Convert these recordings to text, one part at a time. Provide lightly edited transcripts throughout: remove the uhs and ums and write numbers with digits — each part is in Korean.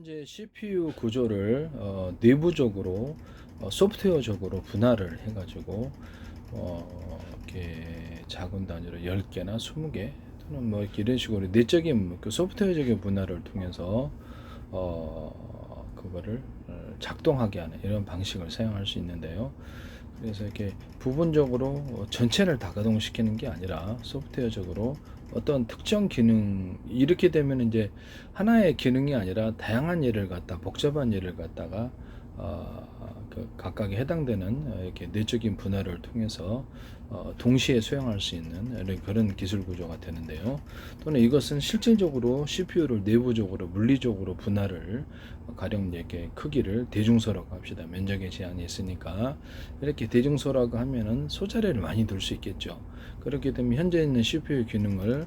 현재 CPU 구조를 내부적으로 소프트웨어적으로 분할을 해가지고 이렇게 작은 단위로 10개나 20개 또는 뭐 이런 식으로 내적인 그 소프트웨어적인 분할을 통해서 그거를 작동하게 하는 이런 방식을 사용할 수 있는데요. 그래서 이렇게 부분적으로 전체를 다 가동시키는 게 아니라 소프트웨어적으로 어떤 특정 기능 이렇게 되면 이제 하나의 기능이 아니라 다양한 예를 갖다 복잡한 예를 갖다가 그 각각에 해당되는 이렇게 내적인 분할을 통해서 동시에 수행할 수 있는 그런 기술 구조가 되는데요. 또는 이것은 실질적으로 CPU를 내부적으로 물리적으로 분할을 가령 이렇게 크기를 대중소라고 합시다. 면적에 제한이 있으니까 이렇게 대중소라고 하면은 소자리를 많이 둘 수 있겠죠. 그렇게 되면 현재 있는 CPU 기능을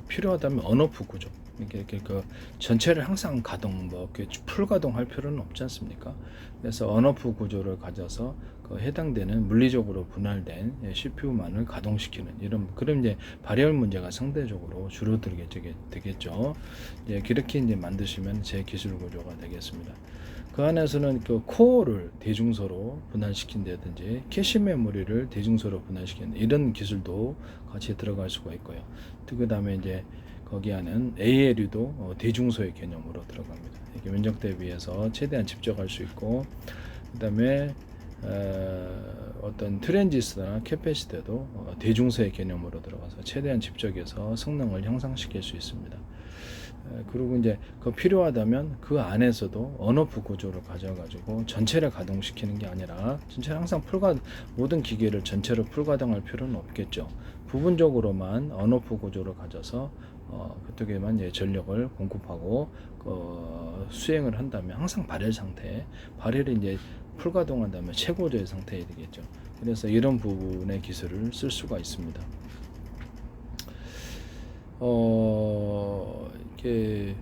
필요하다면 언오프 구조 이렇게 그 전체를 항상 가동 뭐 풀 가동할 필요는 없지 않습니까? 그래서 언오프 구조를 가져서 그 해당되는 물리적으로 분할된 CPU만을 가동시키는 이런 그런 이제 발열 문제가 상대적으로 줄어들게 되겠죠. 예, 그렇게 이제 만드시면 제 기술 구조가 되겠습니다. 그 안에서는 그 코어를 대중소로 분할시킨다든지 캐시 메모리를 대중소로 분할시키는 이런 기술도 같이 들어갈 수가 있고요. 그 다음에 이제 거기 안은 ALU도 대중소의 개념으로 들어갑니다. 이렇게 면적 대비해서 최대한 집적할 수 있고, 그 다음에 어떤 트랜지스터나 캐패시터도 대중소의 개념으로 들어가서 최대한 집적해서 성능을 향상시킬 수 있습니다. 그리고 이제 그 필요하다면 그 안에서도 언오프 구조를 가져가지고 전체를 가동시키는 게 아니라 전체를 항상 모든 기계를 전체로 풀가동할 필요는 없겠죠. 부분적으로만 언오프 구조를 가져서 그쪽에만 이제 전력을 공급하고 수행을 한다면 항상 발열 상태, 발열이 이제 풀가동한다면 최고조의 상태가 되겠죠. 그래서 이런 부분의 기술을 쓸 수가 있습니다. 이렇게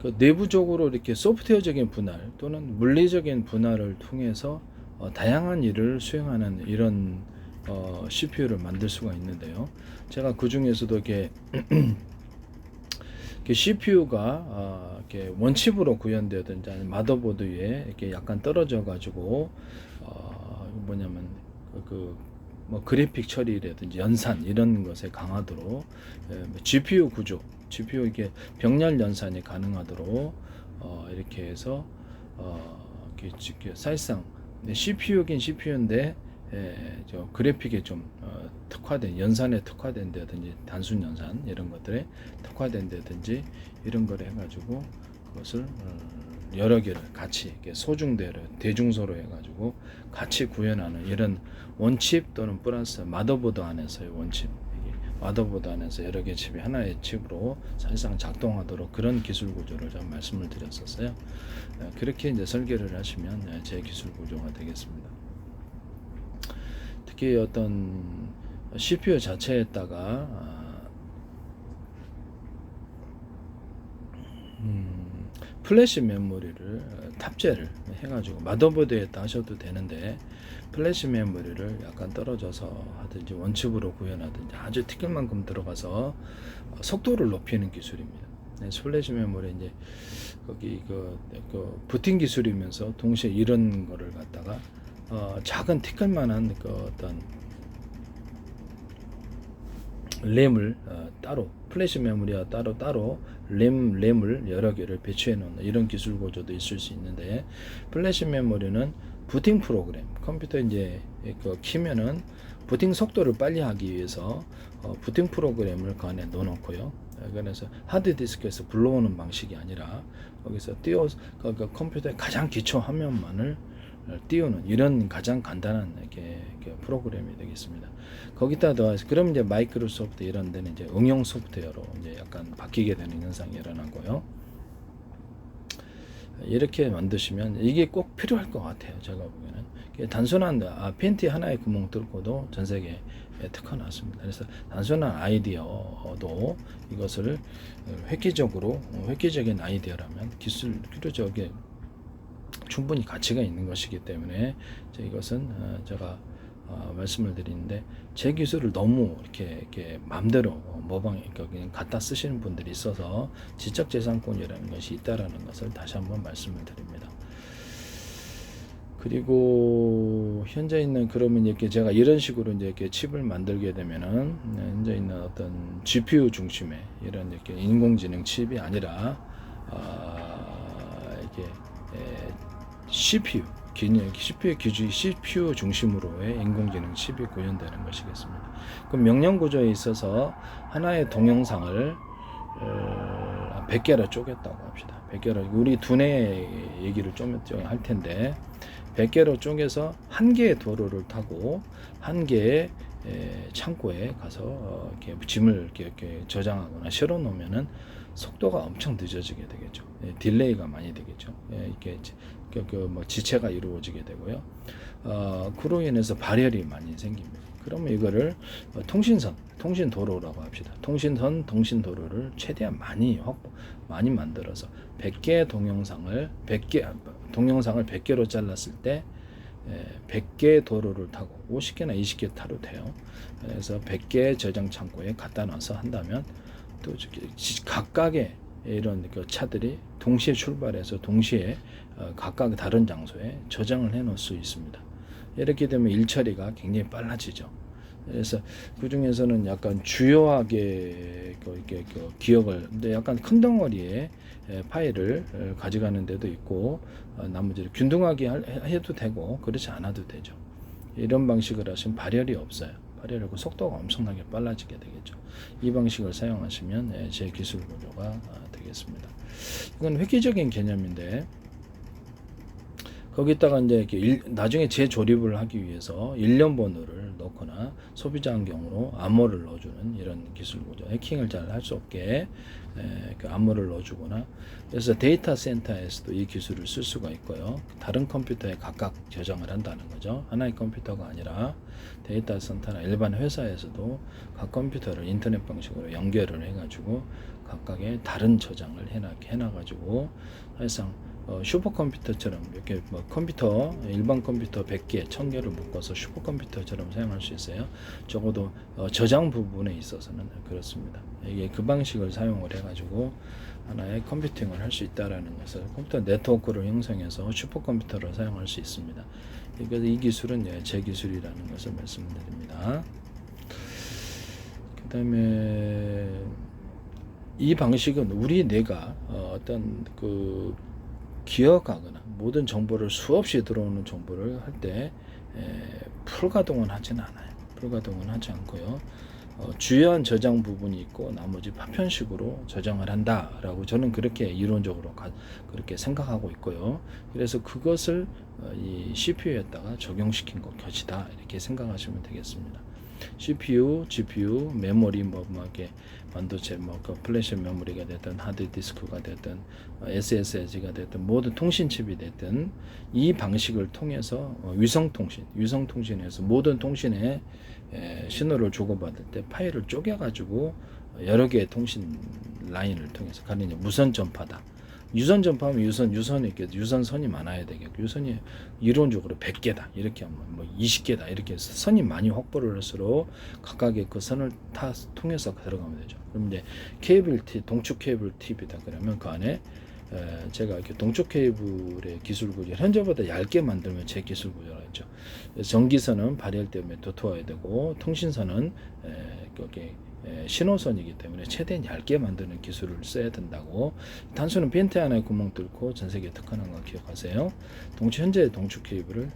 그 내부적으로 이렇게 소프트웨어적인 분할 또는 물리적인 분할을 통해서 다양한 일을 수행하는 이런 CPU를 만들 수가 있는데요. 제가 그 중에서도 이렇게 CPU가 이렇게 원칩으로 구현되든지 아니면 마더보드 위에 이렇게 약간 떨어져 가지고 뭐냐면 뭐 그래픽 처리라든지 연산 이런 것에 강하도록 GPU 구조, GPU 이게 병렬 연산이 가능하도록 이렇게 해서 이렇게 사실상 CPU긴 CPU인데 저 그래픽에 좀 특화된 연산에 특화된다든지 단순 연산 이런 것들에 특화된다든지 이런 걸 해가지고 그것을 여러 개를 같이 소중대로 대중소로 해가지고 같이 구현하는 이런 원칩 또는 플러스 마더보드 안에서의 원칩 마더보드 안에서 여러 개 칩이 하나의 칩으로 사실상 작동하도록 그런 기술 구조를 좀 말씀을 드렸었어요. 그렇게 이제 설계를 하시면 제 기술 구조가 되겠습니다. 특히 어떤 CPU 자체에다가 플래시 메모리를 탑재를 해가지고 마더보드에다 하셔도 되는데 플래시 메모리를 약간 떨어져서 하든지 원칩으로 구현하든지 아주 티끌만큼 들어가서 속도를 높이는 기술입니다. 플래시 메모리 이제 거기 그 부팅 기술이면서 동시에 이런 거를 갖다가 작은 티끌만한 그 어떤 램을 따로 플래시 메모리와 따로 램을 여러 개를 배치해 놓는 이런 기술 구조도 있을 수 있는데 플래시 메모리는 부팅 프로그램 컴퓨터 이제 그 키면은 부팅 속도를 빨리 하기 위해서 부팅 프로그램을 그 안에 넣어 놓고요. 그래서 하드디스크에서 불러오는 방식이 아니라 거기서 그 컴퓨터의 가장 기초 화면만을 띄우는 이런 가장 간단한 이렇게 프로그램이 되겠습니다. 거기다 더해서 그럼 이제 마이크로소프트 이런 데는 이제 응용 소프트웨어로 이제 약간 바뀌게 되는 현상이 일어나고요. 이렇게 만드시면 이게 꼭 필요할 것 같아요. 제가 보기에는 단순한 팬티 하나의 구멍 뚫고도 전 세계에 특화났습니다. 그래서 단순한 아이디어도 이것을 획기적인 아이디어라면 기술적인 충분히 가치가 있는 것이기 때문에 이것은 제가 말씀을 드리는데, 제 기술을 너무 이렇게 마음대로 모방, 그냥 갖다 쓰시는 분들이 있어서 지적재산권이라는 것이 있다라는 것을 다시 한번 말씀을 드립니다. 그리고 현재 있는, 그러면 이렇게 제가 이런 식으로 이제 이렇게 칩을 만들게 되면은 현재 있는 어떤 GPU 중심의 이런 이렇게 인공지능 칩이 아니라 이게 CPU CPU 중심으로의 인공지능 칩이 구현되는 것이겠습니다. 그럼 명령 구조에 있어서 하나의 동영상을 100개로 쪼갰다고 합시다. 100개로, 우리 두뇌 얘기를 좀 할 텐데, 100개로 쪼개서 한 개의 도로를 타고 한 개의 창고에 가서 이렇게 짐을 이렇게 저장하거나 실어 놓으면은 속도가 엄청 늦어지게 되겠죠. 딜레이가 많이 되겠죠. 이렇게 뭐 지체가 이루어지게 되고요. 그로 인해서 발열이 많이 생깁니다. 그러면 이거를 통신 도로라고 합시다. 통신 도로를 최대한 많이 만들어서 100개의 동영상을 100개로 잘랐을 때 100개의 도로를 타고 50개나 20개 타도 돼요. 그래서 100개의 저장 창고에 갖다 놔서 한다면 또 각각의 이런 그 차들이 동시에 출발해서 동시에 각각 다른 장소에 저장을 해 놓을 수 있습니다. 이렇게 되면 일 처리가 굉장히 빨라지죠. 그래서 그 중에서는 약간 주요하게 기억을, 근데 약간 큰 덩어리의 파일을 가져가는 데도 있고, 나머지를 균등하게 해도 되고 그렇지 않아도 되죠. 이런 방식을 하시면 발열이 없어요. 발열하고 속도가 엄청나게 빨라지게 되겠죠. 이 방식을 사용하시면 제 기술 구조가 되겠습니다. 이건 획기적인 개념인데, 거기다가 이제 이렇게 나중에 재조립을 하기 위해서 일련 번호를 넣거나 소비자 환경으로 암호를 넣어주는 이런 기술 구조, 해킹을 잘 할 수 없게 그 암호를 넣어주거나, 그래서 데이터 센터에서도 이 기술을 쓸 수가 있고요. 다른 컴퓨터에 각각 저장을 한다는 거죠. 하나의 컴퓨터가 아니라 데이터 센터나 일반 회사에서도 각 컴퓨터를 인터넷 방식으로 연결을 해가지고 각각의 다른 저장을 해놔가지고 사실상 슈퍼컴퓨터처럼 이렇게 뭐 일반 컴퓨터 100개, 1000개를 묶어서 슈퍼컴퓨터처럼 사용할 수 있어요. 적어도 저장 부분에 있어서는 그렇습니다. 이게 그 방식을 사용을 해가지고 하나의 컴퓨팅을 할 수 있다라는 것을, 컴퓨터 네트워크를 형성해서 슈퍼컴퓨터를 사용할 수 있습니다. 그래서 이 기술은 제 기술이라는 것을 말씀드립니다. 그 다음에 이 방식은 우리 뇌가 어떤 기억하거나 모든 정보를, 수없이 들어오는 정보를 할 때 풀가동은 하지는 않아요. 풀가동은 하지 않고요. 주요한 저장 부분이 있고 나머지 파편식으로 저장을 한다라고 저는 그렇게 이론적으로 그렇게 생각하고 있고요. 그래서 그것을 이 CPU에다가 적용시킨 것이다, 이렇게 생각하시면 되겠습니다. CPU, GPU, 메모리, 이렇게 반도체, 플래시 메모리가 됐든 하드디스크가 됐든 SSD가 됐든 모든 통신칩이 됐든 이 방식을 통해서 위성통신에서 모든 통신에 신호를 주고받을 때 파일을 쪼개가지고 여러 개의 통신 라인을 통해서, 가령 무선 전파다. 유선 전파하면 유선선이 많아야 되겠고, 유선이 이론적으로 100개다 이렇게 하면 20개다 이렇게 해서 선이 많이 확보를 할수록 각각의 그 선을 다 통해서 들어가면 되죠. 그럼 이제 동축 케이블 팁이다 그러면 그 안에 제가 이렇게 동축 케이블의 기술 구조 현재보다 얇게 만들면 제 기술 구조라 했죠. 전기선은 발열 때문에 두터워야 되고, 통신선은 신호선이기 때문에 최대한 얇게 만드는 기술을 써야 된다고. 단순한 벤트 하나에 구멍 뚫고 전 세계에 특화한 거 기억하세요. 현재 동축 케이블을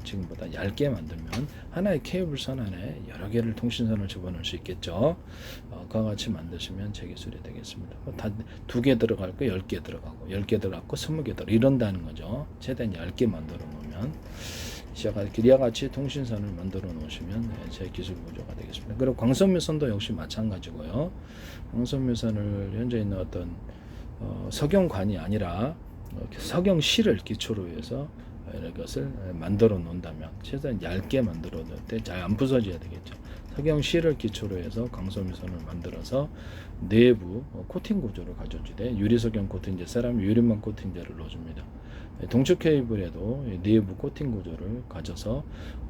지금보다 얇게 만들면 하나의 케이블 선 안에 여러 개를 통신선을 집어넣을 수 있겠죠. 그와 같이 만드시면 제 기술이 되겠습니다. 다 2개 들어갈 거 10개 들어가고, 10개 들어가고 20개 들어가고 이런다는 거죠. 최대한 얇게 만들어 놓으면. 이와 같이 통신선을 만들어 놓으시면 제 기술 구조가 되겠습니다. 그리고 광선묘선도 역시 마찬가지고요. 광선묘선을 현재 있는 어떤 석영관이 아니라 석영실을 기초로 해서 이런 것을 만들어 놓는다면 최대한 얇게 만들어 놓을 때 잘 안 부서져야 되겠죠. 석영실을 기초로 해서 광선묘선을 만들어서 내부 코팅 구조를 가져주되, 유리석영 코팅제, 세라믹 유리망 코팅제를 넣어줍니다. 동축 케이블에도 내부 코팅 구조를 가져서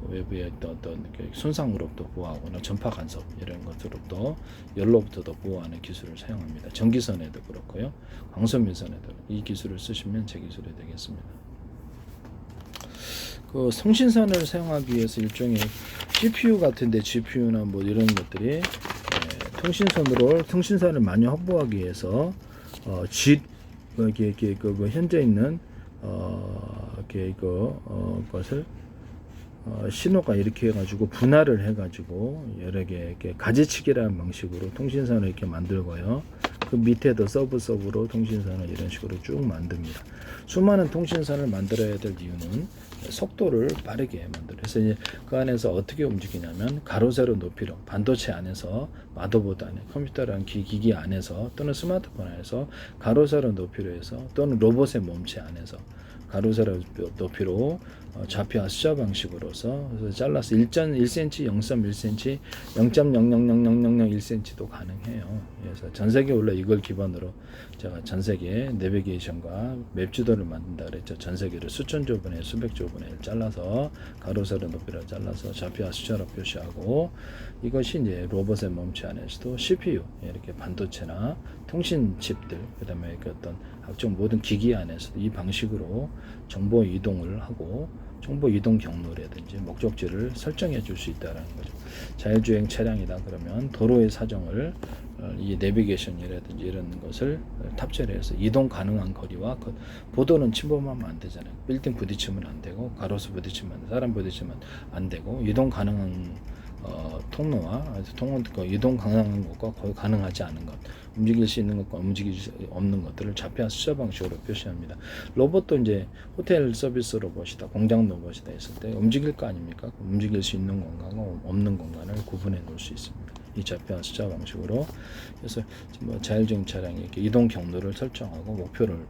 외부의 어떤 손상으로부터 보호하거나 전파 간섭 이런 것으로부터 열로부터도 보호하는 기술을 사용합니다. 전기선에도 그렇고요, 광선밀선에도 이 기술을 쓰시면 제 기술이 되겠습니다. 그 통신선을 사용하기 위해서 일종의 CPU 같은데, GPU나 뭐 이런 것들이 통신선을 많이 확보하기 위해서 현재 있는 것을 신호가 이렇게 해가지고 분할을 해가지고 여러 개 이렇게 가지치기라는 방식으로 통신선을 이렇게 만들고요. 그 밑에도 서브로 통신선을 이런 식으로 쭉 만듭니다. 수많은 통신선을 만들어야 될 이유는 속도를 빠르게 만들어서 이제 그 안에서 어떻게 움직이냐면 가로 세로 높이로 반도체 안에서, 마더보드 안에, 컴퓨터라는 기기 안에서 또는 스마트폰 안에서 가로 세로 높이로 해서, 또는 로봇의 몸체 안에서 가로 세로 높이로 좌표와 숫자 방식으로서 잘라서 1cm, 0.1cm, 0.0000001cm도 가능해요. 그래서 전 세계 원래 이걸 기반으로 제가 전 세계 내비게이션과 맵 지도를 만든다 그랬죠. 전 세계를 수천조 분의 수백조 분의 잘라서 가로 세로 높이로 잘라서 좌표와 숫자로 표시하고, 이것이 이제 로봇의 몸체 안에서도 CPU, 이렇게 반도체나 통신 칩들, 그다음에 그 어떤 각종 모든 기기 안에서도 이 방식으로 정보 이동을 하고 정보 이동 경로라든지 목적지를 설정해 줄 수 있다는 거죠. 자율주행 차량이다 그러면 도로의 사정을 이 내비게이션이라든지 이런 것을 탑재를 해서 이동 가능한 거리와 보도는 침범하면 안 되잖아요. 빌딩 부딪히면 안 되고, 가로수 부딪히면, 사람 부딪히면 안 되고, 이동 가능한 통로와 이동 가능한 것과 거의 가능하지 않은 것, 움직일 수 있는 것과 움직일 수 없는 것들을 좌표와 숫자 방식으로 표시합니다. 로봇도 이제 호텔 서비스 로봇이다, 공장 로봇이다 했을 때 움직일 거 아닙니까? 움직일 수 있는 공간과 없는 공간을 구분해 놓을 수 있습니다. 이 좌표와 숫자 방식으로. 그래서 뭐 자율주행 차량이 이렇게 이동 경로를 설정하고 목표를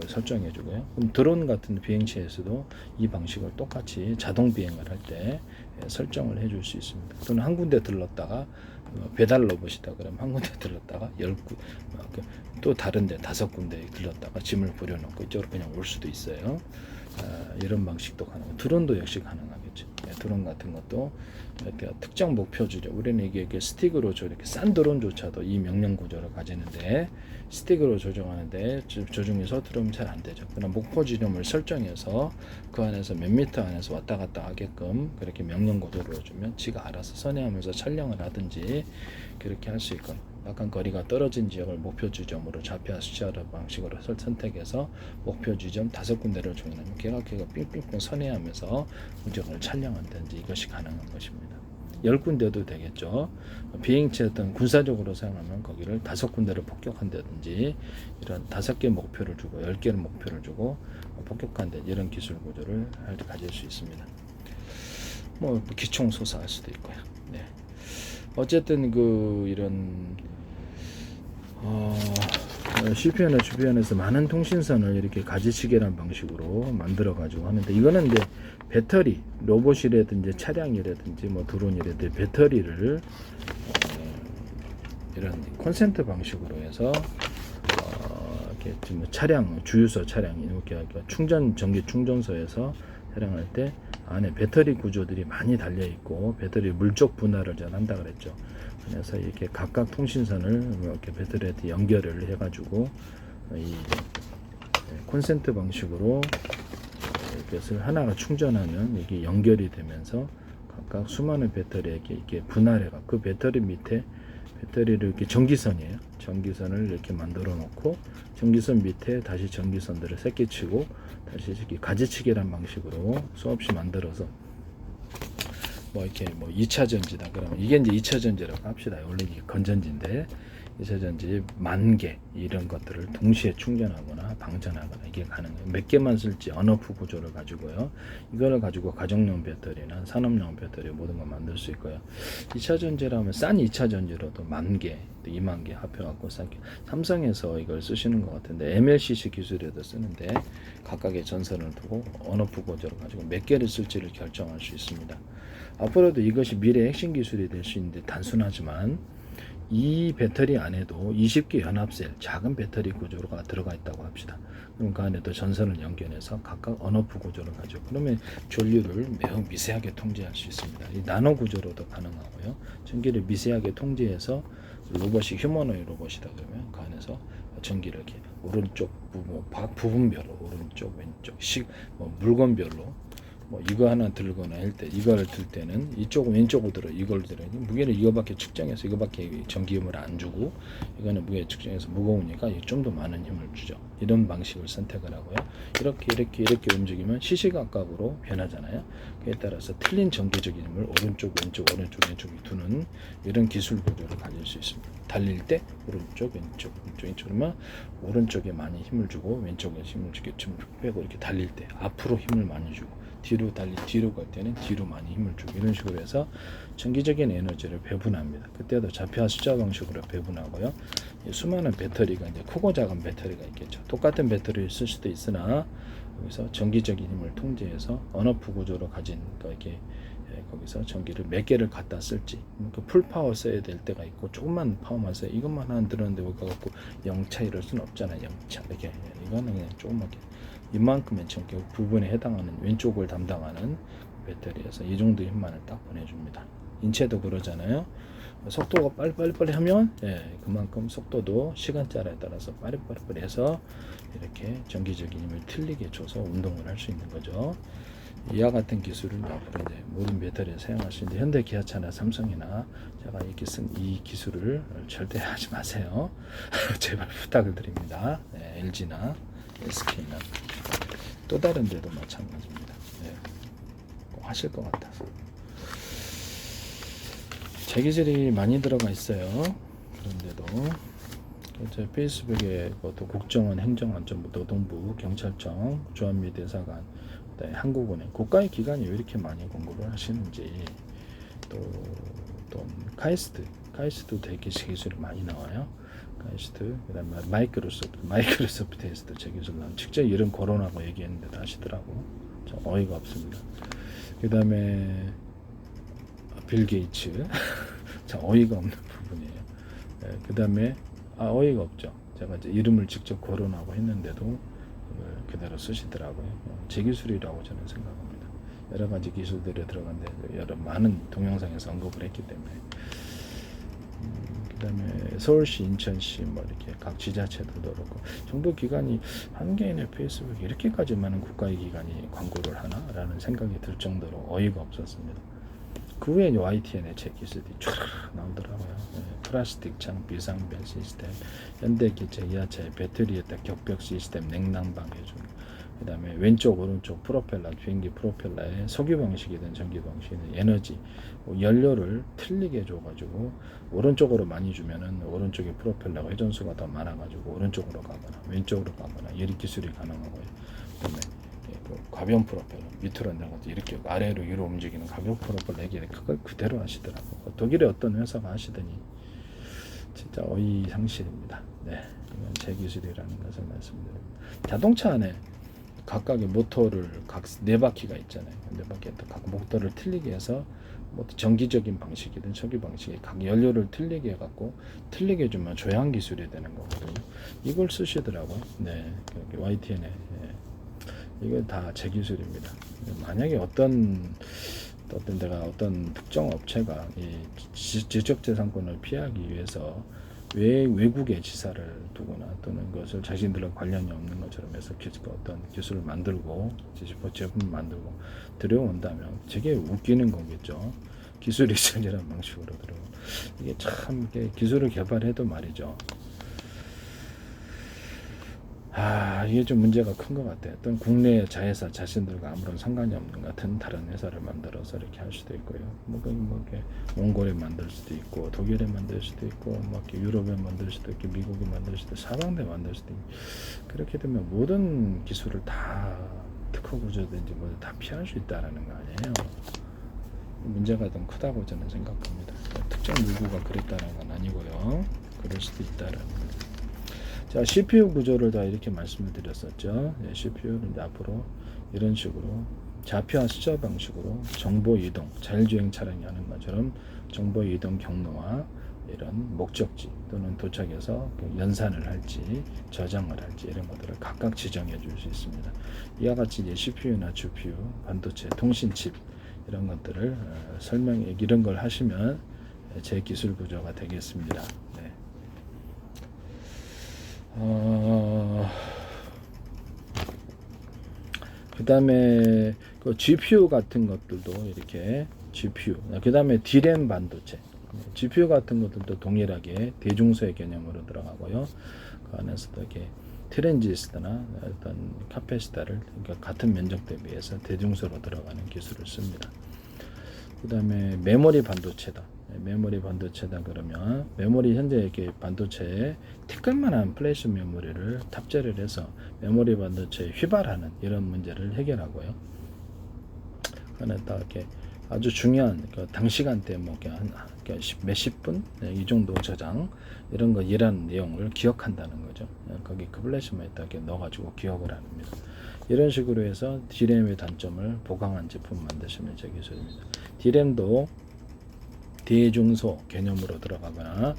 설정해 주고요. 그럼 드론 같은 비행체에서도 이 방식을 똑같이 자동 비행을 할 때 설정을 해줄 수 있습니다. 또는 한 군데 들렀다가 배달 로봇이다 그러면 한 군데 들렀다가 또 다른데 5군데 들렀다가 짐을 버려놓고 이쪽으로 그냥 올 수도 있어요. 이런 방식도 가능하고, 드론도 역시 가능하겠죠. 드론 같은 것도 이렇게 특정 목표 주죠. 우리는 이게 스틱으로 이렇게 싼 드론조차도 이 명령 구조를 가지는데, 스틱으로 조정하는데 조정해서 들어오면 잘 안 되죠. 그러나 목표 지점을 설정해서 그 안에서 몇 미터 안에서 왔다 갔다 하게끔 그렇게 명령 구조를 주면 지가 알아서 선회하면서 촬영을 하든지 그렇게 할 수 있고, 약간 거리가 떨어진 지역을 목표 지점으로 좌표와 숫자로 방식으로 선택해서 목표 지점 5군데를 정하면 걔가 삥삥삥 선회하면서 운전을 촬영한다든지 이것이 가능한 것입니다. 10군데도 되겠죠. 비행체 어떤 군사적으로 사용하면 거기를 5군데를 폭격한다든지, 이런 5개 목표를 주고 10개를 목표를 주고 폭격한다, 이런 기술 구조를 가질 수 있습니다. 뭐 기총 소사할 수도 있고요. 네. 어쨌든 이런 CPU나 GPU에서 많은 통신선을 이렇게 가지치기라는 방식으로 만들어 가지고 하는데, 이거는 이제 배터리, 로봇이라든지 차량이라든지 뭐 드론이라든지 배터리를 이런 콘센트 방식으로 해서 이렇게 좀 차량, 주유소 차량 이렇게 전기 충전소에서 촬영할 때 안에 배터리 구조들이 많이 달려 있고, 배터리 물적 분할을 전 한다 그랬죠. 그래서 이렇게 각각 통신선을 이렇게 배터리에 연결을 해가지고 이 콘센트 방식으로 이것을 하나가 충전하면 이게 연결이 되면서 각각 수많은 배터리에게 이렇게 분할해가, 그 배터리 밑에 배터리를 이렇게 전기선이에요. 전기선을 이렇게 만들어 놓고 전기선 밑에 다시 전기선들을 새끼치고 다시 이렇게 가지치기란 방식으로 수없이 만들어서 이렇게 2차 전지다 그러면 이게 이제 2차 전지라고 합시다. 원래 이게 건전지인데 2차 전지 10,000개 이런 것들을 동시에 충전하거나 방전하거나 이게 가능해요. 몇 개만 쓸지 언오프 구조를 가지고요. 이거를 가지고 가정용 배터리나 산업용 배터리 모든 걸 만들 수 있고요. 2차 전지라면 싼 2차 전지로도 10,000개, 또 20,000개 합해갖고 삼성에서 이걸 쓰시는 것 같은데, MLCC 기술에도 쓰는데 각각의 전선을 두고 언오프 구조를 가지고 몇 개를 쓸지를 결정할 수 있습니다. 앞으로도 이것이 미래의 핵심 기술이 될 수 있는데, 단순하지만 이 배터리 안에도 20개 연합셀 작은 배터리 구조가 들어가 있다고 합시다. 그럼 그 안에도 전선을 연결해서 각각 언오프 구조를 가지고 그러면 전류를 매우 미세하게 통제할 수 있습니다. 이 나노 구조로도 가능하고요. 전기를 미세하게 통제해서 로봇이 휴머노id 로봇이다 그러면 그 안에서 전기를 이렇게 오른쪽 부분별로 오른쪽 왼쪽 물건별로 이거 하나 들거나 할 때 이걸 들 때는 이쪽 왼쪽으로 들어 이걸 들어 무게를 이거밖에 측정해서 이거밖에 전기음을 안 주고 이거는 무게 측정해서 무거우니까 좀 더 많은 힘을 주죠. 이런 방식을 선택을 하고요. 이렇게 움직이면 시시각각으로 변하잖아요. 그에 따라서 틀린 전기적인 힘을 오른쪽 왼쪽이 두는 이런 기술 구조를 가질 수 있습니다. 달릴 때 오른쪽 왼쪽 그러면 오른쪽에 많이 힘을 주고 왼쪽에 힘을 주게 좀 빼고 이렇게 달릴 때 앞으로 힘을 많이 주고 뒤로 갈 때는 뒤로 많이 힘을 주고 이런 식으로 해서 전기적인 에너지를 배분합니다. 그때도 좌표와 숫자 방식으로 배분하고요. 수많은 배터리가 이제 크고 작은 배터리가 있겠죠. 똑같은 배터리를 쓸 수도 있으나 여기서 전기적인 힘을 통제해서 언오프 구조로 가진 이렇게 거기서 전기를 몇 개를 갖다 쓸지 풀파워 써야 될 때가 있고 조금만 파워만 써야 이것만 하나 들었는데 여기가 갖고 0차 이럴 수는 없잖아요. 0차 이렇게 이거는 그냥 조그맣게 이만큼의 전기 부분에 해당하는 왼쪽을 담당하는 배터리에서 이 정도 힘만을 딱 보내줍니다. 인체도 그러잖아요. 속도가 빨리빨리 하면 그만큼 속도도 시간짜리에 따라서 빠르빠르 해서 이렇게 전기적인 힘을 틀리게 줘서 운동을 할 수 있는 거죠. 이와 같은 기술을 앞으로 이제 모든 배터리에 사용할 수 있는데 현대 기아차나 삼성이나 제가 이렇게 쓴 이 기술을 절대 하지 마세요. 제발 부탁을 드립니다. LG나 SK나 또 다른 데도 마찬가지입니다. 꼭 하실 것 같아서 제 기술이 많이 들어가 있어요. 그런데도 제 페이스북에 또 국정원, 행정안전부, 노동부, 경찰청, 주한미 대사관, 한국은행, 국가의 기관이 왜 이렇게 많이 공부를 하시는지 또 카이스트도 되게 기술이 많이 나와요. 카이스트, 그다음에 마이크로소프트에서도 제 기술 나와요. 직접 이름 거론하고 얘기했는데도 하시더라고. 좀 어이가 없습니다. 그다음에 빌 게이츠, 참 어이가 없는 부분이에요. 그다음에 어이가 없죠. 제가 이제 이름을 직접 거론하고 했는데도 그걸 그대로 쓰시더라고요. 제 기술이라고 저는 생각합니다. 여러 가지 기술들이 들어간데 많은 동영상에서 언급을 했기 때문에 그다음에 서울시, 인천시 이렇게 각 지자체들도 그렇고 정부 기관이 한 개인의 페이스북에 이렇게까지 많은 국가의 기관이 광고를 하나라는 생각이 들 정도로 어이가 없었습니다. 그 후에 YTN의 제 기술이 쫙 나오더라고요. 플라스틱 창 비상벨 시스템, 현대기체 이하차의 배터리에다 격벽 시스템, 냉난방 해주는, 그 다음에 왼쪽 오른쪽 프로펠러, 비행기 프로펠러의 석유 방식이든 전기 방식이든 에너지 연료를 틀리게 해줘가지고 오른쪽으로 많이 주면은 오른쪽에 프로펠러가 회전수가 더 많아가지고 오른쪽으로 가거나 왼쪽으로 가거나 이런 기술이 가능하고요. 그다음에 가변 프로펠러 밑으로 내려가서 이렇게 아래로 위로 움직이는 가변 프로펠러 얘기를 그걸 그대로 하시더라고. 독일의 어떤 회사가 하시더니 진짜 어이상실입니다. 이건 제 기술이라는 것을 말씀드립니다. 자동차 안에 각각의 모터를 각 네 바퀴가 있잖아요. 네 바퀴에 각 모터를 틀리게 해서 뭐 전기적인 방식이든 석유 방식이 각 연료를 틀리게 해갖고 틀리게 주면 조향 기술이 되는 거거든요. 이걸 쓰시더라고요. YTN에 이거 다 제 기술입니다. 만약에 어떤 어떤 특정 업체가 이 지적재산권을 피하기 위해서 외국의 지사를 두거나 또는 그것을 자신들과 관련이 없는 것처럼 해서 어떤 기술을 만들고 제품을 만들고 들여온다면 되게 웃기는 거겠죠. 기술 리선이라는 방식으로 들어오고 이게 참 기술을 개발해도 말이죠. 이게 좀 문제가 큰 것 같아요. 어떤 국내 자회사 자신들과 아무런 상관이 없는 것 같은 다른 회사를 만들어서 이렇게 할 수도 있고요. 이렇게 몽골에 만들 수도 있고, 독일에 만들 수도 있고, 이렇게 유럽에 만들 수도 있고, 미국에 만들 수도 있고, 사방대 만들 수도 있고. 그렇게 되면 모든 기술을 다 특허 구조든지 모두 다 피할 수 있다라는 거 아니에요. 문제가 좀 크다고 저는 생각합니다. 특정 누구가 그랬다는 건 아니고요. 그럴 수도 있다라는 거. 자, CPU 구조를 다 이렇게 말씀을 드렸었죠. CPU는 이제 앞으로 이런 식으로 좌표와 숫자 방식으로 정보 이동, 자율주행 차량이 하는 것처럼 정보 이동 경로와 이런 목적지 또는 도착해서 연산을 할지 저장을 할지 이런 것들을 각각 지정해 줄 수 있습니다. 이와 같이 이제 CPU나 GPU, 반도체, 통신칩 이런 것들을 설명 이런 걸 하시면 제 기술 구조가 되겠습니다. 네. 그 다음에 그 GPU 같은 것들도 이렇게 GPU, 그 다음에 D램 반도체, GPU 같은 것들도 동일하게 대중소의 개념으로 들어가고요. 그 안에서도 이렇게 트랜지스터나 어떤 카패시터를 그러니까 같은 면적 대비해서 대중소로 들어가는 기술을 씁니다. 그 다음에 메모리 반도체다. 메모리 반도체다 그러면 메모리 현재 이렇게 반도체에 티끌만한 플래시 메모리를 탑재를 해서 메모리 반도체에 휘발하는 이런 문제를 해결하고요. 그러니까 이렇게 아주 중요한 그 단시간대 뭐 몇십 분 이 정도 저장 이런 거 일하는 내용을 기억한다는 거죠. 거기 그 플래시에다 이렇게 넣어가지고 기억을 합니다. 이런 식으로 해서 D램의 단점을 보강한 제품 만드시면 제 기술입니다. D램도 대중소 개념으로 들어가거나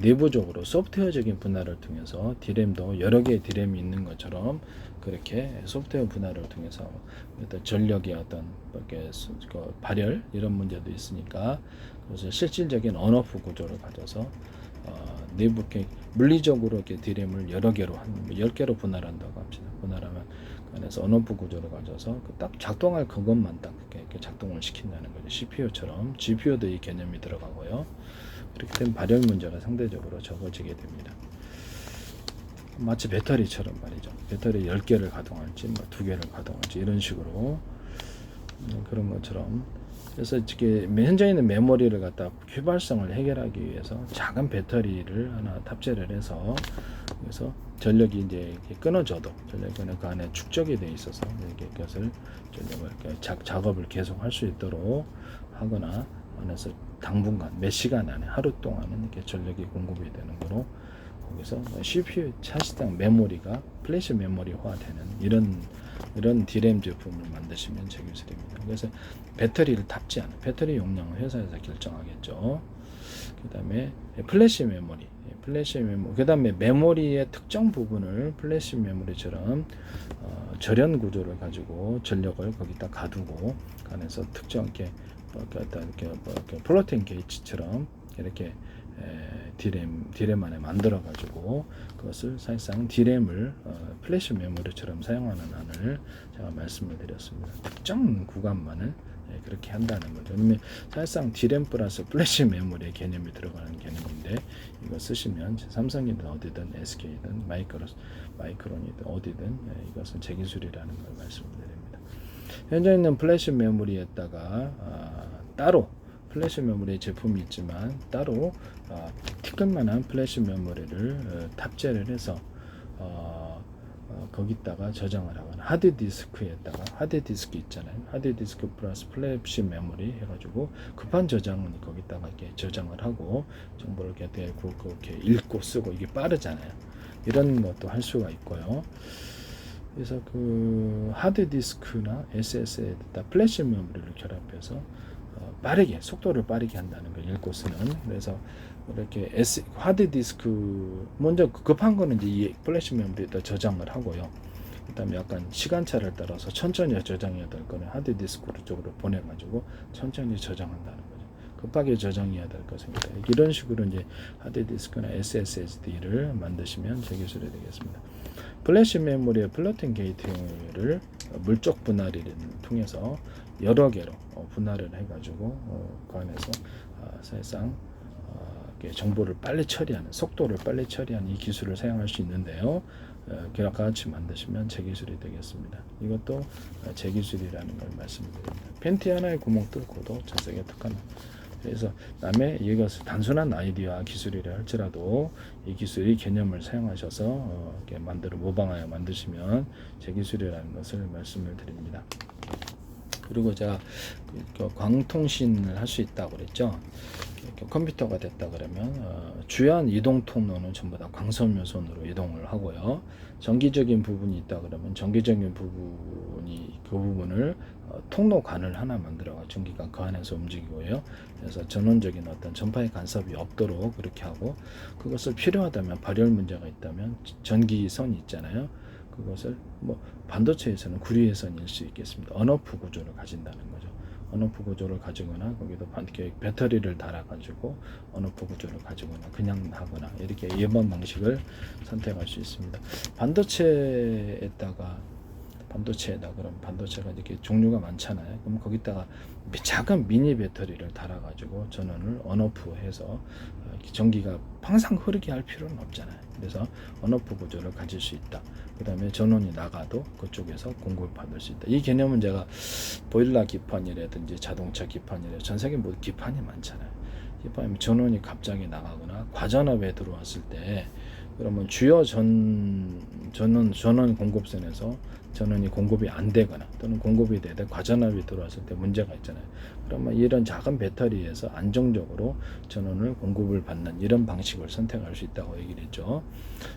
내부적으로 소프트웨어적인 분할을 통해서 D램도 여러 개의 D램이 있는 것처럼 그렇게 소프트웨어 분할을 통해서 어떤 전력의 어떤 발열 이런 문제도 있으니까 그래서 실질적인 언오프 구조를 가져서 내부 물리적으로 이렇게 D램을 여러 개로 한 10개로 분할한다고 합시다. 분할하면 그래서 언오프 구조를 가져서 딱 작동할 그것만 딱 이렇게 작동을 시킨다는 거죠. CPU처럼 GPU도 이 개념이 들어가고요. 그렇게 되면 발열 문제가 상대적으로 적어지게 됩니다. 마치 배터리처럼 말이죠. 배터리 10개를 가동할지 뭐 2개를 가동할지 이런 식으로 그런 것처럼 그래서 이게 현재 있는 메모리를 갖다 휘발성을 해결하기 위해서 작은 배터리를 하나 탑재를 해서 그래서 전력이 이제 끊어져도 전력이 그 안에 축적이 돼 있어서 이렇게 그것을 전력을 작업을 계속 할 수 있도록 하거나 안에서 당분간 몇 시간 안에 하루 동안은 이렇게 전력이 공급이 되는 거로 거기서 CPU 사실상 메모리가 플래시 메모리화되는 이런 D램 제품을 만드시면 제 기술입니다. 그래서 배터리를 탑재하는 배터리 용량은 회사에서 결정하겠죠. 그 다음에 플래시 메모리, 그 다음에 메모리의 특정 부분을 플래시 메모리처럼 절연 구조를 가지고 전력을 거기다 가두고 그 안에서 특정 이렇게 플로팅 게이츠처럼 이렇게 D램 안에 만들어 가지고 그것을 사실상 D램을 플래시 메모리처럼 사용하는 안을 제가 말씀을 드렸습니다. 특정 구간만을 그렇게 한다는 거죠. 그러면 사실상 D램 플러스 플래시 메모리의 개념이 들어가는 개념인데 이거 쓰시면 삼성이든 어디든 SK든 마이크론이든 어디든 이것은 제 기술이라는 걸 말씀드립니다. 현재 있는 플래시 메모리에다가 따로 플래시 메모리 제품이 있지만 따로 티끌만한 플래시 메모리를 탑재를 해서 거기다가 저장을 하거나 하드디스크에다가 하드디스크 있잖아요. 하드디스크 플러스 플래시 메모리 해가지고 급한 저장은 거기다가 이렇게 저장을 하고 정보를 이렇게 읽고 쓰고 이게 빠르잖아요. 이런 것도 할 수가 있고요. 그래서 그 하드디스크나 SSD에다 플래시 메모리를 결합해서 빠르게 속도를 빠르게 한다는 걸 읽고 쓰는 그래서 이렇게 하드디스크 먼저 급한 거는 이제 이 플래시 메모리에다 저장을 하고요. 그다음에 약간 시간차를 따라서 천천히 저장해야 될 거는 하드디스크 쪽으로 보내가지고 천천히 저장한다는 거죠. 급하게 저장해야 될 것입니다. 이런 식으로 이제 하드디스크나 SSD를 만드시면 제 기술이 되겠습니다. 플래시 메모리의 플로팅 게이트를 물적 분할을 통해서 여러 개로 분할을 해가지고 그 안에서 사실상 정보를 빨리 처리하는 속도를 빨리 처리하는 이 기술을 사용할 수 있는데요. 결합과 같이 만드시면 제 기술이 되겠습니다. 이것도 제 기술이라는 걸 말씀드립니다. 팬티 하나에 구멍 뚫고도 전세계 특화는 그래서 남의 이것을 단순한 아이디어와 기술이라 할지라도 이 기술의 개념을 사용하셔서 이렇게 모방하여 만드시면 제 기술이라는 것을 말씀을 드립니다. 그리고 제가 광통신을 할 수 있다고 그랬죠. 컴퓨터가 됐다 그러면 주요한 이동 통로는 전부 다 광섬유선으로 이동을 하고요. 정기적인 부분이 있다 그러면 정기적인 부분이 그 부분을 통로관을 하나 만들어가 전기가 그 안에서 움직이고요. 그래서 전원적인 어떤 전파의 간섭이 없도록 그렇게 하고, 그것을 필요하다면 발열 문제가 있다면 전기선이 있잖아요. 그것을 뭐 반도체에서는 구리회선일 수 있겠습니다. 언오프 구조를 가진다는 거죠. 언오프 구조를 가지거나 거기도 배터리를 달아가지고 언오프 구조를 가지거나 그냥 하거나 이렇게 예반 방식을 선택할 수 있습니다. 반도체에다 그럼 반도체가 이렇게 종류가 많잖아요. 그럼 거기다가 작은 미니 배터리를 달아가지고 전원을 언오프해서 전기가 항상 흐르게 할 필요는 없잖아요. 그래서 언오프 구조를 가질 수 있다. 그 다음에 전원이 나가도 그쪽에서 공급을 받을 수 있다. 이 개념은 제가 보일러 기판이라든지 자동차 기판이라든지 전 세계 모두 기판이 많잖아요. 기판이면 전원이 갑자기 나가거나 과전압에 들어왔을 때, 그러면 주요 전원 공급선에서 전원이 공급이 안 되거나 또는 공급이 되되 과전압이 들어왔을 때 문제가 있잖아요. 그러면 이런 작은 배터리에서 안정적으로 전원을 공급을 받는 이런 방식을 선택할 수 있다고 얘기를 했죠.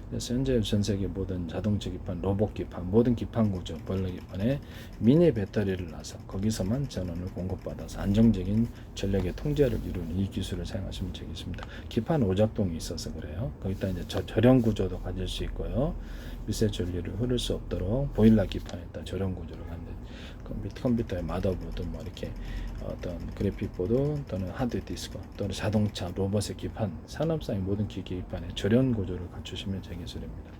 그래서 현재 전 세계 모든 자동차 기판, 로봇 기판, 모든 기판 구조, 보일러 기판에 미니 배터리를 놔서 거기서만 전원을 공급받아서 안정적인 전력의 통제를 이루는 이 기술을 사용하시면 되겠습니다. 기판 오작동이 있어서 그래요. 거기다 이제 저렴 구조도 가질 수 있고요. 미세 전류를 흐를 수 없도록 보일러 기판에다 저렴 구조를 갖는 컴퓨터의 마더보드, 뭐 이렇게 어떤 그래픽보드 또는 하드디스크 또는 자동차, 로봇의 기판, 산업상의 모든 기계 기판에 저렴 구조를 갖추시면 제 기술입니다.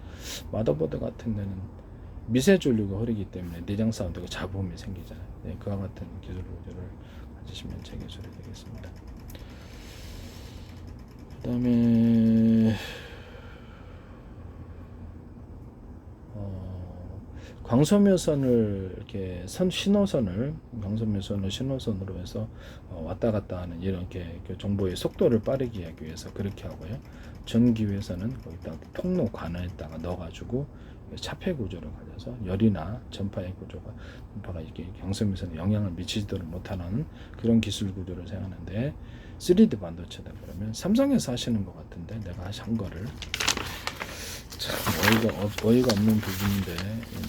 마더보드 같은 데는 미세 전류가 흐르기 때문에 내장 사운드가 잡음이 생기잖아요. 네, 그와 같은 기술 구조를 가지시면 제 기술이 되겠습니다. 그 다음에 광소묘선을 이렇게 신호선으로 해서 왔다 갔다 하는 이런 정보의 속도를 빠르게 하기 위해서 그렇게 하고요. 전기회선은 거기다 통로관에다가 넣어가지고 차폐 구조를 가져서 열이나 전파의 전파가 이렇게 광소묘선에 영향을 미치지도 못하는 그런 기술 구조를 사용하는데, 3D 반도체다 그러면 삼성에서 하시는 것 같은데 내가 한 거를 참 어이가 없는 부분인데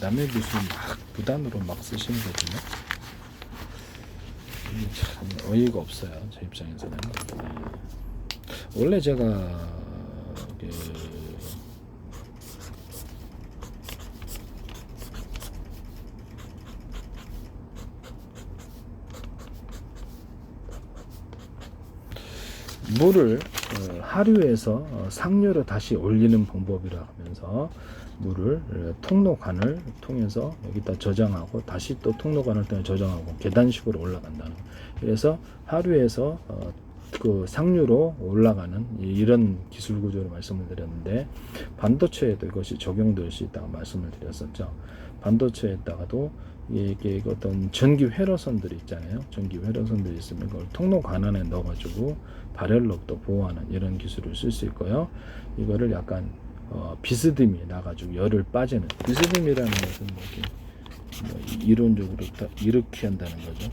남의 기술 막 무단으로 막 쓰시는 거거든요. 이게 참 어이가 없어요, 제 입장에서는. 원래 제가 물을 하류에서 상류로 다시 올리는 방법이라 하면서 물을 통로관을 통해서 여기다 저장하고 다시 또 통로관을 통해 저장하고 계단식으로 올라간다는, 그래서 하류에서 그 상류로 올라가는 이런 기술 구조를 말씀을 드렸는데, 반도체에도 이것이 적용될 수 있다고 말씀을 드렸었죠. 반도체에다가도 이게 어떤 전기 회로선들이 있잖아요. 전기 회로선들이 있으면 그걸 통로관 안에 넣어가지고 발열로부터 보호하는 이런 기술을 쓸 수 있고요. 이거를 약간 비스듬히 나가지고 열을 빠지는, 비스듬이라는 것은 이론적으로 이렇게 한다는 거죠.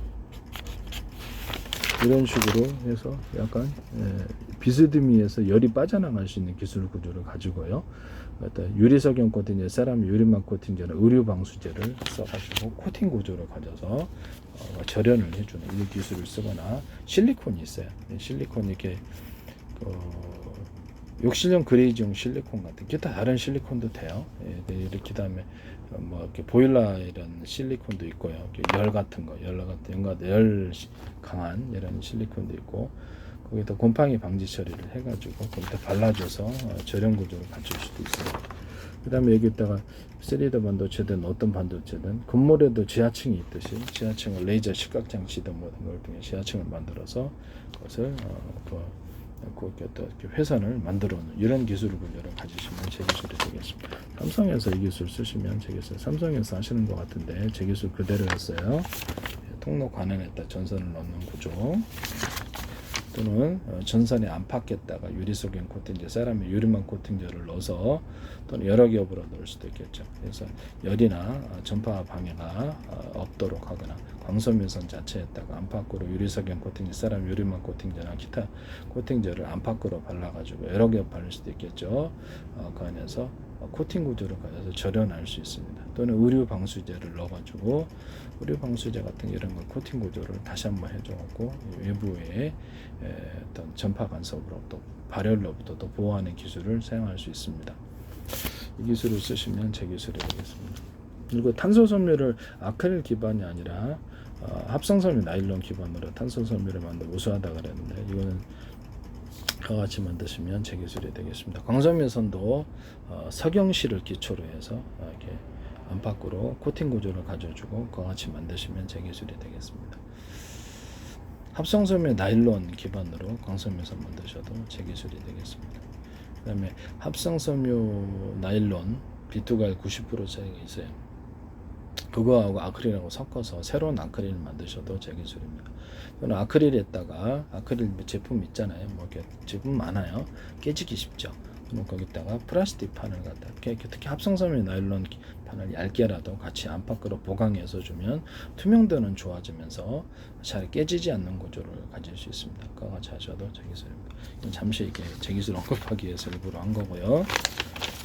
이런 식으로 해서 약간 비스듬히해서 열이 빠져나갈 수 있는 기술 구조를 가지고요. 어떤 유리석용 코팅제, 세라믹 유리막 코팅제는 의류 방수제를 써가지고 코팅 구조를 가져서 절연을 해주는 이 기술을 쓰거나, 실리콘이 있어요. 실리콘 이렇게 욕실용 그레이지용 실리콘 같은 기타 다른 실리콘도 돼요. 이렇게 다음에 뭐 이렇게 보일러 이런 실리콘도 있고요. 열 같은 거, 열 강한 이런 실리콘도 있고, 거기다 곰팡이 방지 처리를 해가지고 거기다 발라줘서 절연 구조를 갖출 수도 있어요. 그 다음에 여기다가 3D 반도체든 어떤 반도체든 건물에도 지하층이 있듯이 지하층을 레이저 시각장치든 모든 걸 통해 지하층을 만들어서 그것을 회선을 만들어놓는 이런 기술 분야를 가지시면 제 기술이 되겠습니다. 삼성에서 이 기술 쓰시면 제 기술, 삼성에서 하시는 것 같은데 제 기술 그대로 했어요. 통로 관안에다 전선을 넣는 구조, 또는 전선의 안팎에다가 유리석용 코팅제, 세라믹 유리막 코팅제를 넣어서 또는 여러 겹으로 넣을 수도 있겠죠. 그래서 열이나 전파 방해가 없도록 하거나, 광소면선 자체에다가 안팎으로 유리석용 코팅제, 세라믹 유리막 코팅제나 기타 코팅제를 안팎으로 발라가지고 여러 겹 바를 수도 있겠죠. 그 안에서 코팅 구조를 가져서 절연할 수 있습니다. 또는 의류 방수제를 넣어가지고 의류 방수제 같은 이런 걸 코팅 구조를 다시 한번 해줘갖고 외부의 어떤 전파 간섭으로부터 발열로부터 또 보호하는 기술을 사용할 수 있습니다. 이 기술을 쓰시면 제 기술이 되겠습니다. 그리고 탄소 섬유를 아크릴 기반이 아니라 합성 섬유 나일론 기반으로 탄소 섬유를 만들 우수하다 그랬는데 이거는 그와 같이 만드시면 제 기술이 되겠습니다. 광섬유선도 석영실을 기초로 해서 이렇게 안팎으로 코팅 구조를 가져주고 그와 같이 만드시면 제 기술이 되겠습니다. 합성섬유 나일론 기반으로 광섬유선 만드셔도 제 기술이 되겠습니다. 그 다음에 합성섬유 나일론 비투갈 90%짜리가 있어요. 그거하고 아크릴하고 섞어서 새로운 아크릴을 만드셔도 제 기술입니다. 또는 아크릴에다가 아크릴 제품 있잖아요. 뭐 이렇게 제품 많아요. 깨지기 쉽죠. 그럼 거기다가 플라스틱 판을 갖다 특히 합성섬유 나일론 판을 얇게라도 같이 안팎으로 보강해서 주면 투명도는 좋아지면서 잘 깨지지 않는 구조를 가질 수 있습니다. 그거 같이 하셔도 제 기술입니다. 이건 잠시 이렇게 제 기술 언급하기 위해서 일부러 한 거고요.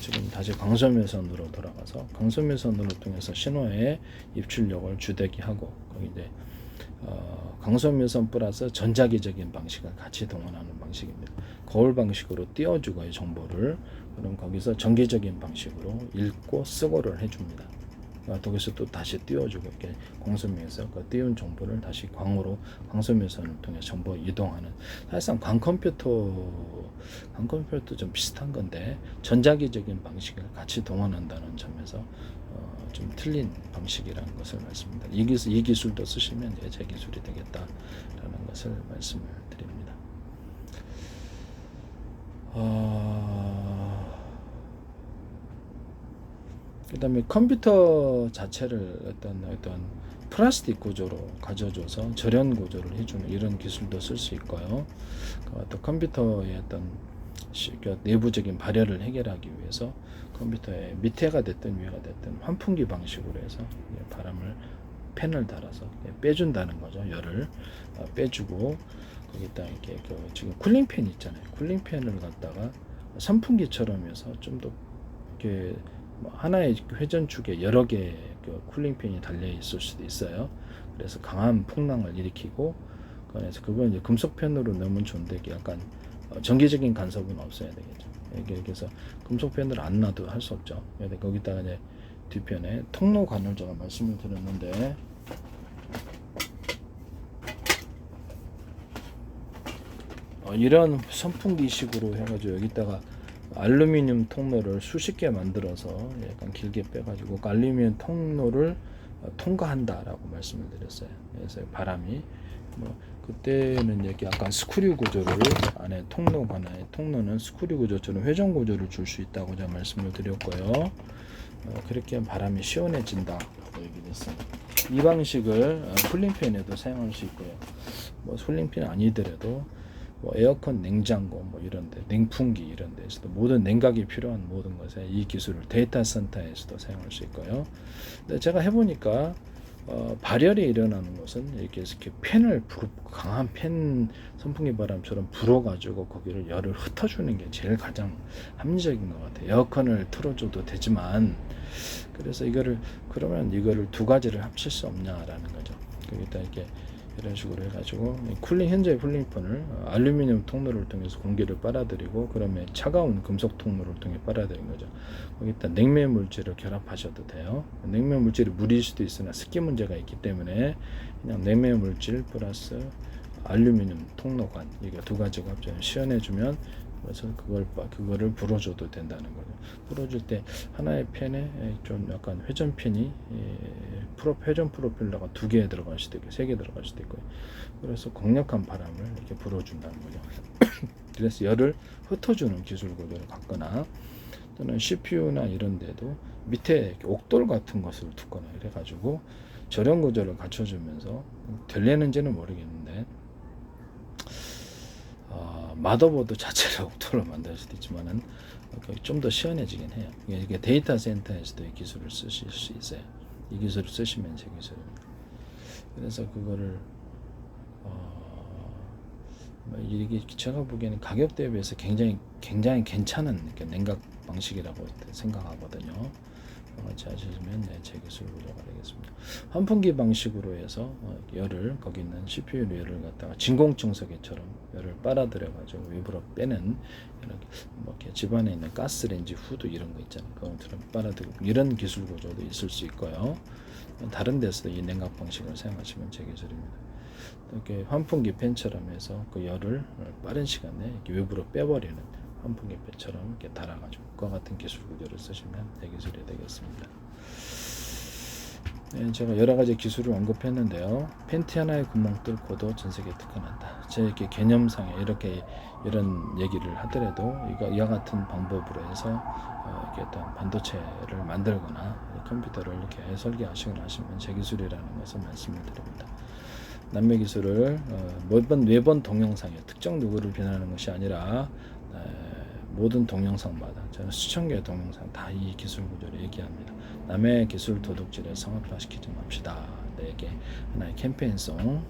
지금 다시 광섬유선으로 돌아가서 광섬유선으로 통해서 신호의 입출력을 주대기하고 거기 이제 광섬유선 플러스 전자기적인 방식을 같이 동원하는 방식입니다. 거울 방식으로 띄워주고의 정보를 그럼 거기서 전기적인 방식으로 읽고 쓰고를 해줍니다. 거기서 또 다시 띄워주고 이렇게 광섬유에서 그 띄운 정보를 다시 광으로 광섬유선을 통해 정보 이동하는 사실상 광컴퓨터 좀 비슷한 건데 전자기적인 방식을 같이 동원한다는 점에서 좀 틀린 방식이라는 것을 말씀드립니다. 이 기술도 쓰시면 제 기술이 되겠다라는 것을 말씀을 드립니다. 그 다음에 컴퓨터 자체를 어떤 플라스틱 구조로 가져줘서 절연 구조를 해주는 이런 기술도 쓸 수 있고요. 또 컴퓨터의 어떤 내부적인 발열을 해결하기 위해서 컴퓨터의 밑에가 됐든 위에가 됐든 환풍기 방식으로 해서 바람을 팬을 달아서 빼준다는 거죠. 열을 빼주고 거기다 이렇게 지금 쿨링팬 있잖아요. 쿨링팬을 갖다가 선풍기처럼 해서 좀 더 이렇게 하나의 회전축에 여러 개의 쿨링팬이 달려 있을 수도 있어요. 그래서 강한 풍랑을 일으키고 그래서 그건 이제 금속팬으로 넣으면 좋은데 약간 전기적인 간섭은 없어야 되겠죠. 그래서 금속팬을 안 놔도 할 수 없죠. 거기다가 이제 뒤편에 통로관을 제가 말씀을 드렸는데 이런 선풍기식으로 해가지고 여기다가 알루미늄 통로를 수십 개 만들어서 약간 길게 빼가지고 알루미늄 통로를 통과한다라고 말씀을 드렸어요. 그래서 바람이 그때는 이렇게 약간 스크류 구조를 안에 통로는 스크류 구조처럼 회전 구조를 줄 수 있다고 제가 말씀을 드렸고요. 그렇게 하면 바람이 시원해진다라고 얘기했어요. 이 방식을 쿨링팬에도 사용할 수 있고요. 쿨링팬 아니더라도 에어컨, 냉장고 이런데 냉풍기 이런 데서도 모든 냉각이 필요한 모든 것에 이 기술을 데이터 센터에서도 사용할 수 있고요. 근데 제가 해보니까 발열이 일어나는 것은 이렇게 팬을 강한 팬 선풍기 바람처럼 불어가지고 거기를 열을 흩어주는 게 제일 가장 합리적인 것 같아요. 에어컨을 틀어줘도 되지만 그래서 그러면 이거를 두 가지를 합칠 수 없냐라는 거죠. 거기다 이렇게 이런 식으로 해가지고 현재 쿨링팬을 알루미늄 통로를 통해서 공기를 빨아들이고 그러면 차가운 금속 통로를 통해 빨아들인 거죠. 거기다 냉매 물질을 결합하셔도 돼요. 냉매 물질이 물일 수도 있으나 습기 문제가 있기 때문에 그냥 냉매 물질 플러스 알루미늄 통로관 이게 두 가지가 합쳐서 시연해주면 그래서 그거를 불어줘도 된다는 거죠. 불어줄 때 하나의 팬에 좀 약간 회전팬이 회전 프로펠러가 2개 들어갈 수도 있고 3개 들어갈 수도 있고 그래서 강력한 바람을 이렇게 불어준다는 거죠. 그래서 열을 흩어주는 기술 구조를 갖거나 또는 CPU나 이런 데도 밑에 옥돌 같은 것을 두거나 이래가지고 절연 구조를 갖춰주면서 되려는지는 모르겠는데 마더보드 자체를 옥토로 만들 수도 있지만은 좀 더 시원해지긴 해요. 이게 데이터 센터에서도 이 기술을 쓰실 수 있어요. 이 기술을 쓰시면 제 기술입니다. 그래서 그거를 이게 제가 보기에는 가격 대비해서 굉장히 괜찮은 냉각 방식이라고 생각하거든요. 같이 하시면 제 기술 구조가 되겠습니다. 환풍기 방식으로 해서 열을 거기 있는 CPU 열을 갖다가 진공청소기처럼 열을 빨아들여 가지고 외부로 빼는 이렇게 집안에 있는 가스레인지 후드 이런 거 있잖아요. 그것처럼 빨아들이고 이런 기술 구조도 있을 수 있고요. 다른 데서도 이 냉각 방식을 사용하시면 제 기술입니다. 이렇게 환풍기 팬처럼 해서 그 열을 빠른 시간에 이렇게 외부로 빼버리는 환풍기 팬처럼 이렇게 달아가지고 그와 같은 기술 구조를 쓰시면 내 기술이 되겠습니다. 네, 제가 여러 가지 기술을 언급했는데요. 팬티 하나에 구멍 뚫고도 전세계에 특화난다. 제 이렇게 개념상에 이렇게 이런 얘기를 하더라도 이와 같은 방법으로 해서 이렇게 어떤 반도체를 만들거나 컴퓨터를 이렇게 설계하시거나 하시면 제 기술이라는 것을 말씀을 드립니다. 남의 기술을 매번 동영상에 특정 누구를 비난하는 것이 아니라 모든 동영상마다 저는 수천 개의 동영상 다 이 기술 구조를 얘기합니다. 남의 기술 도둑질을 성업화시키지 맙시다. 이게 하나의 캠페인송